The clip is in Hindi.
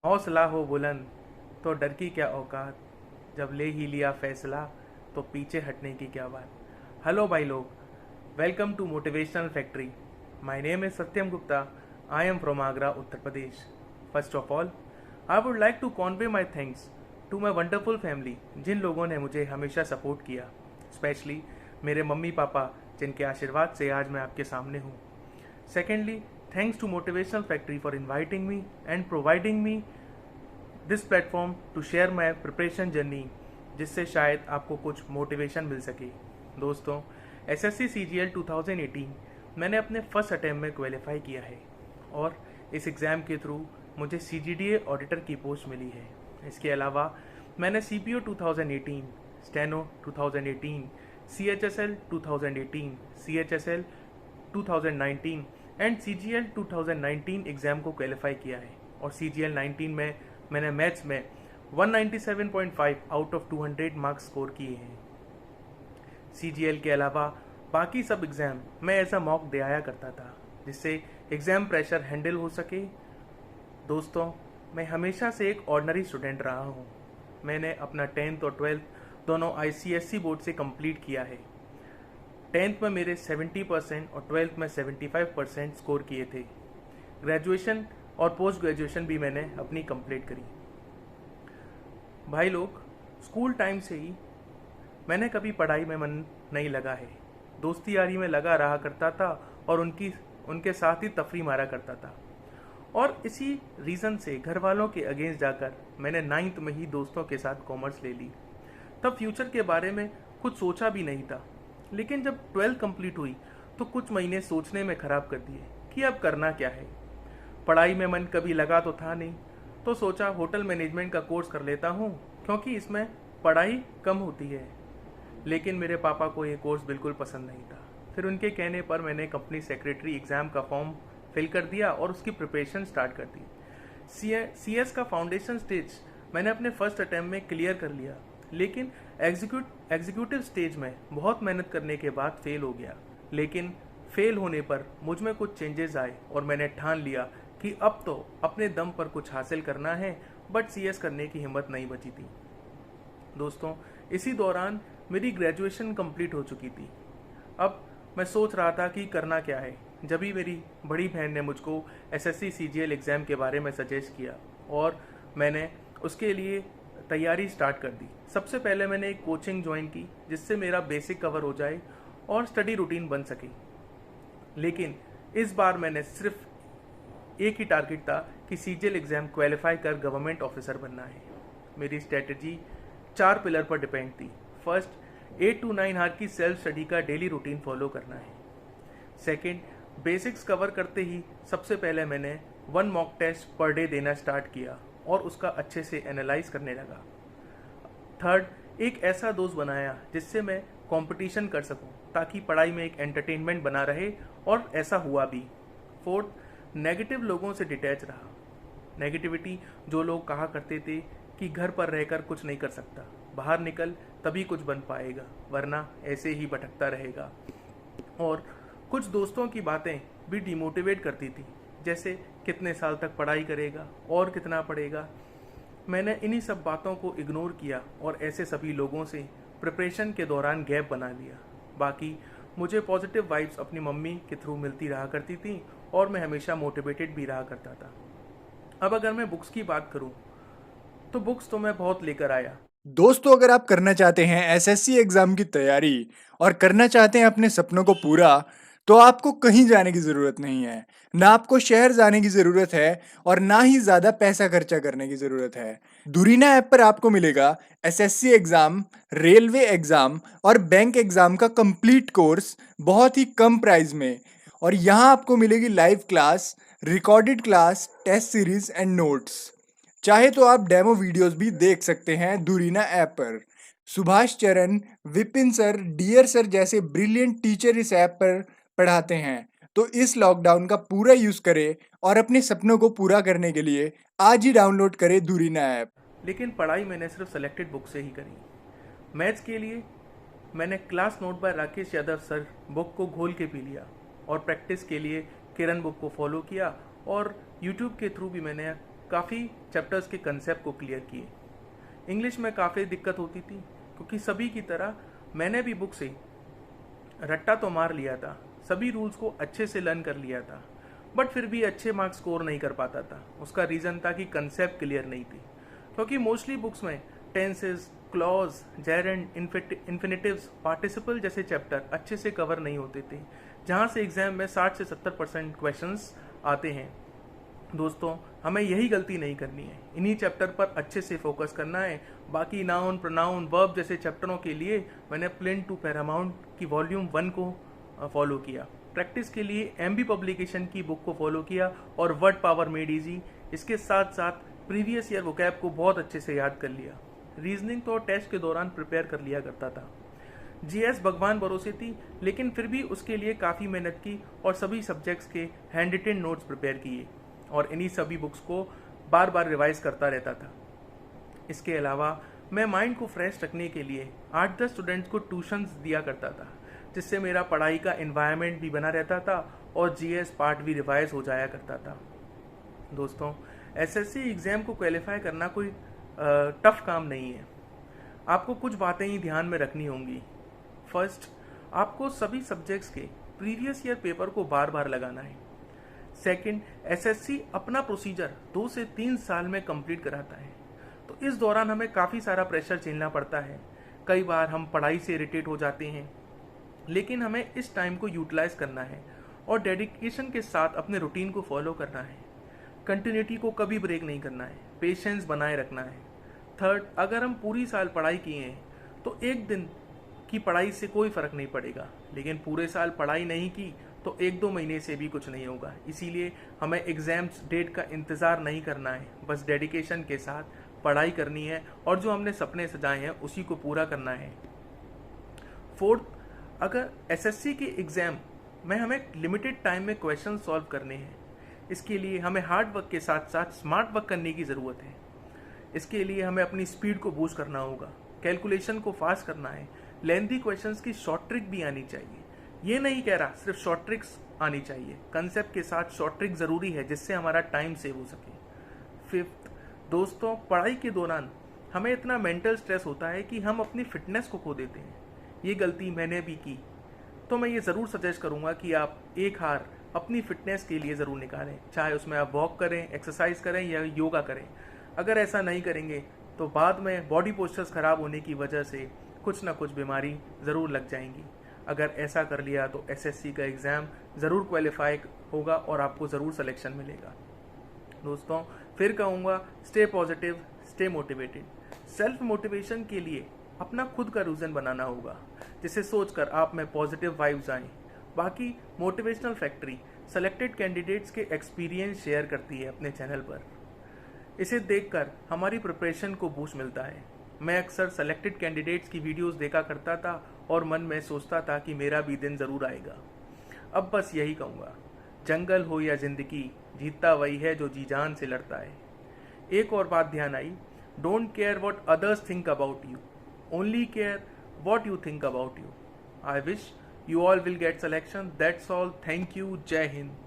हौसला हो बुलंद तो डर की क्या औकात, जब ले ही लिया फैसला तो पीछे हटने की क्या बात। हेलो भाई लोग, welcome to motivational factory. My name is Satyam Gupta. I am from Agra, Uttar Pradesh. First of all, I would like to convey my thanks to my wonderful family, जिन लोगों ने मुझे हमेशा सपोर्ट किया, स्पेशली मेरे मम्मी पापा, जिनके आशीर्वाद से आज मैं आपके सामने हूँ। Secondly, thanks to Motivational Factory for inviting me and providing me this platform to share my preparation journey, जिससे शायद आपको कुछ मोटिवेशन मिल सके। दोस्तों, एसएससी सीजीएल 2018 मैंने अपने फर्स्ट अटैम्प्ट में क्वालिफाई किया है और इस एग्ज़ाम के थ्रू मुझे सीजीडीए ऑडिटर की पोस्ट मिली है। इसके अलावा मैंने CPO 2018, steno 2018, CHSL 2018, CHSL 2019 and CGL 2019 exam को क्वालिफाई किया है और सीजीएल 19 में मैंने मैथ्स में 197.5 आउट ऑफ 200 मार्क्स स्कोर किए हैं। सीजीएल के अलावा बाकी सब एग्ज़ाम मैं ऐसा मॉक दे आया करता था, जिससे एग्ज़ाम प्रेशर हैंडल हो सके। दोस्तों, मैं हमेशा से एक ऑर्डिनरी स्टूडेंट रहा हूँ। मैंने अपना 10th और 12th दोनों आईसीएसई बोर्ड से कंप्लीट किया है। 10th में मेरे 70% और 12th में 75% स्कोर किए थे। ग्रेजुएशन और पोस्ट ग्रेजुएशन भी मैंने अपनी कंप्लीट करी। भाई लोग, स्कूल टाइम से ही मैंने कभी पढ़ाई में मन नहीं लगा है। दोस्ती यारी में लगा रहा करता था और उनके साथ ही तफरी मारा करता था। और इसी रीज़न से घर वालों के अगेंस्ट जाकर मैंने 9th में ही दोस्तों के साथ कॉमर्स ले ली। तब फ्यूचर के बारे में कुछ सोचा भी नहीं था, लेकिन जब 12th कंप्लीट हुई तो कुछ महीने सोचने में ख़राब कर दिए कि अब करना क्या है। पढ़ाई में मन कभी लगा तो था नहीं, तो सोचा होटल मैनेजमेंट का कोर्स कर लेता हूँ, क्योंकि इसमें पढ़ाई कम होती है। लेकिन मेरे पापा को ये कोर्स बिल्कुल पसंद नहीं था। फिर उनके कहने पर मैंने कंपनी सेक्रेटरी एग्ज़ाम का फॉर्म फिल कर दिया और उसकी प्रिपरेशन स्टार्ट कर दी। सीएस का फाउंडेशन स्टेज मैंने अपने फर्स्ट अटैम्प्ट में क्लियर कर लिया, लेकिन एग्जीक्यूटिव स्टेज में बहुत मेहनत करने के बाद फेल हो गया। लेकिन फेल होने पर मुझ में कुछ चेंजेस आए और मैंने ठान लिया कि अब तो अपने दम पर कुछ हासिल करना है, बट सीएस करने की हिम्मत नहीं बची थी। दोस्तों, इसी दौरान मेरी ग्रेजुएशन कंप्लीट हो चुकी थी। अब मैं सोच रहा था कि करना क्या है, जब ही मेरी बड़ी बहन ने मुझको एसएससी सीजीएल एग्ज़ाम के बारे में सजेस्ट किया और मैंने उसके लिए तैयारी स्टार्ट कर दी। सबसे पहले मैंने एक कोचिंग ज्वाइन की, जिससे मेरा बेसिक कवर हो जाए और स्टडी रूटीन बन सके। लेकिन इस बार मैंने सिर्फ एक ही टारगेट था कि सीजीएल एग्ज़ाम क्वालिफाई कर गवर्नमेंट ऑफिसर बनना है। मेरी स्ट्रेटजी 4 पिलर पर डिपेंड थी। फर्स्ट, 8 to 9 आवर की सेल्फ स्टडी का डेली रूटीन फॉलो करना है। सेकेंड, बेसिक्स कवर करते ही सबसे पहले मैंने 1 मॉक टेस्ट पर डे देना स्टार्ट किया और उसका अच्छे से एनालाइज करने लगा। थर्ड, एक ऐसा दोस्त बनाया जिससे मैं कंपटीशन कर सकूं, ताकि पढ़ाई में एक एंटरटेनमेंट बना रहे, और ऐसा हुआ भी। फोर्थ, नेगेटिव लोगों से डिटैच रहा। नेगेटिविटी जो लोग कहा करते थे कि घर पर रहकर कुछ नहीं कर सकता, बाहर निकल तभी कुछ बन पाएगा, वरना ऐसे ही भटकता रहेगा। और कुछ दोस्तों की बातें भी डिमोटिवेट करती थी, जैसे कितने साल तक पढ़ाई करेगा और कितना पढ़ेगा। मैंने इन्हीं सब बातों को इग्नोर किया और ऐसे सभी लोगों से प्रिपरेशन के दौरान गैप बना लिया। बाकी मुझे पॉजिटिव वाइब्स अपनी मम्मी के थ्रू मिलती रहा करती थी और मैं हमेशा मोटिवेटेड भी रहा करता था। अब अगर मैं बुक्स की बात करूं, तो बुक्स तो मैं बहुत लेकर आया। दोस्तों, अगर आप करना चाहते हैं एसएससी एग्जाम की तैयारी और करना चाहते हैं अपने सपनों को पूरा, तो आपको कहीं जाने की ज़रूरत नहीं है। ना आपको शहर जाने की ज़रूरत है और ना ही ज़्यादा पैसा खर्चा करने की ज़रूरत है। दुरीना ऐप पर आपको मिलेगा एसएससी एग्ज़ाम, रेलवे एग्ज़ाम और बैंक एग्ज़ाम का कंप्लीट कोर्स बहुत ही कम प्राइस में। और यहाँ आपको मिलेगी live class, recorded class, test series and notes. चाहे तो आप डेमो वीडियोस भी देख सकते हैं दूरीना ऐप पर। सुभाष चरण, विपिन सर, डियर सर जैसे ब्रिलियंट टीचर इस ऐप पर पढ़ाते हैं। तो इस लॉकडाउन का पूरा यूज करें और अपने सपनों को पूरा करने के लिए आज ही डाउनलोड करें दूरीना ऐप। लेकिन पढ़ाई मैंने सिर्फ सेलेक्टेड बुक से ही करी। मैथ्स के लिए मैंने class note by Rakesh Yadav sir book को घोल के पी लिया और प्रैक्टिस के लिए किरण बुक को फॉलो किया, और यूट्यूब के थ्रू भी मैंने काफ़ी चैप्टर्स के कंसेप्ट को क्लियर किए। इंग्लिश में काफ़ी दिक्कत होती थी क्योंकि सभी की तरह मैंने भी बुक से रट्टा तो मार लिया था, सभी रूल्स को अच्छे से लर्न कर लिया था, बट फिर भी अच्छे मार्क्स स्कोर नहीं कर पाता था। उसका रीज़न था कि कंसेप्ट क्लियर नहीं थी, क्योंकि मोस्टली बुक्स में टेंसेस, क्लॉज, जेरेंड, इन्फिनिटिव्स, पार्टिसिपल जैसे चैप्टर अच्छे से कवर नहीं होते थे, जहाँ से एग्जाम में 60 से 70% क्वेश्चंस आते हैं। दोस्तों, हमें यही गलती नहीं करनी है, इन्हीं चैप्टर पर अच्छे से फोकस करना है। बाकी नाउन, प्रोनाउन, वर्ब जैसे चैप्टरों के लिए मैंने प्लेन टू पैरामाउंट की वॉल्यूम 1 को फॉलो किया। प्रैक्टिस के लिए एमबी पब्लिकेशन की बुक को फॉलो किया और वर्ड पावर मेड इजी। इसके साथ साथ प्रीवियस ईयर वोकैब को बहुत अच्छे से याद कर लिया। रीजनिंग तो टेस्ट के दौरान प्रिपेयर कर लिया करता था। जीएस भगवान भरोसे थी, लेकिन फिर भी उसके लिए काफ़ी मेहनत की और सभी सब्जेक्ट्स के हैंड रिटन नोट्स प्रिपेयर किए और इन्हीं सभी बुक्स को बार बार रिवाइज करता रहता था। इसके अलावा मैं माइंड को फ्रेश रखने के लिए 8-10 स्टूडेंट्स को ट्यूशन्स दिया करता था, जिससे मेरा पढ़ाई का एनवायरनमेंट भी बना रहता था और जीएस पार्ट भी रिवाइज हो जाया करता था। दोस्तों, एसएससी एग्ज़ाम को क्वालिफाई करना कोई टफ काम नहीं है। आपको कुछ बातें ही ध्यान में रखनी होंगी। फर्स्ट, आपको सभी सब्जेक्ट्स के प्रीवियस ईयर पेपर को बार बार लगाना है। सेकंड, एसएससी अपना प्रोसीजर 2 से 3 साल में कंप्लीट कराता है, तो इस दौरान हमें काफ़ी सारा प्रेशर झेलना पड़ता है। कई बार हम पढ़ाई से इरिटेट हो जाते हैं, लेकिन हमें इस टाइम को यूटिलाइज करना है और डेडिकेशन के साथ अपने रूटीन को फॉलो करना है। कंटिन्यूटी को कभी ब्रेक नहीं करना है, पेशेंस बनाए रखना है। थर्ड, अगर हम पूरी साल पढ़ाई किए हैं तो एक दिन की पढ़ाई से कोई फ़र्क नहीं पड़ेगा, लेकिन पूरे साल पढ़ाई नहीं की तो 1-2 महीने से भी कुछ नहीं होगा। इसीलिए हमें एग्ज़ाम्स डेट का इंतज़ार नहीं करना है, बस डेडिकेशन के साथ पढ़ाई करनी है और जो हमने सपने सजाए हैं उसी को पूरा करना है। फोर्थ, अगर एसएससी के एग्ज़ाम में हमें लिमिटेड टाइम में क्वेश्चन सॉल्व करने हैं, इसके लिए हमें हार्ड वर्क के साथ साथ स्मार्ट वर्क करने की ज़रूरत है। इसके लिए हमें अपनी स्पीड को बूस्ट करना होगा, कैलकुलेशन को फास्ट करना है, लेंथी क्वेश्चंस की शॉर्ट ट्रिक भी आनी चाहिए। ये नहीं कह रहा सिर्फ शॉर्ट ट्रिक्स आनी चाहिए, कंसेप्ट के साथ शॉर्ट ट्रिक ज़रूरी है जिससे हमारा टाइम सेव हो सके। फिफ्थ, दोस्तों, पढ़ाई के दौरान हमें इतना मेंटल स्ट्रेस होता है कि हम अपनी फिटनेस को खो देते हैं। ये गलती मैंने भी की, तो मैं ये ज़रूर सजेस्ट करूँगा कि आप एक हार अपनी फिटनेस के लिए ज़रूर निकालें, चाहे उसमें आप वॉक करें, एक्सरसाइज करें या योगा करें। अगर ऐसा नहीं करेंगे तो बाद में बॉडी पोस्चर्स ख़राब होने की वजह से कुछ ना कुछ बीमारी ज़रूर लग जाएंगी। अगर ऐसा कर लिया तो एसएससी का एग्ज़ाम ज़रूर क्वालिफाई होगा और आपको ज़रूर सिलेक्शन मिलेगा। दोस्तों, फिर कहूँगा, stay positive, stay motivated. Self motivation के लिए अपना खुद का रीज़न बनाना होगा, जिसे सोचकर आप में पॉजिटिव वाइब्स आएँ। बाकी मोटिवेशनल फैक्ट्री सेलेक्टेड कैंडिडेट्स के एक्सपीरियंस शेयर करती है अपने चैनल पर। इसे देखकर हमारी प्रिपरेशन को बूस्ट मिलता है। मैं अक्सर सेलेक्टेड कैंडिडेट्स की वीडियोस देखा करता था और मन में सोचता था कि मेरा भी दिन ज़रूर आएगा। अब बस यही कहूँगा, जंगल हो या ज़िंदगी, जीतता वही है जो जी जान से लड़ता है। एक और बात ध्यान आई, don't care what others think about you, only care what you think about you. I wish you all will get selection. That's all. Thank you. Jai Hind.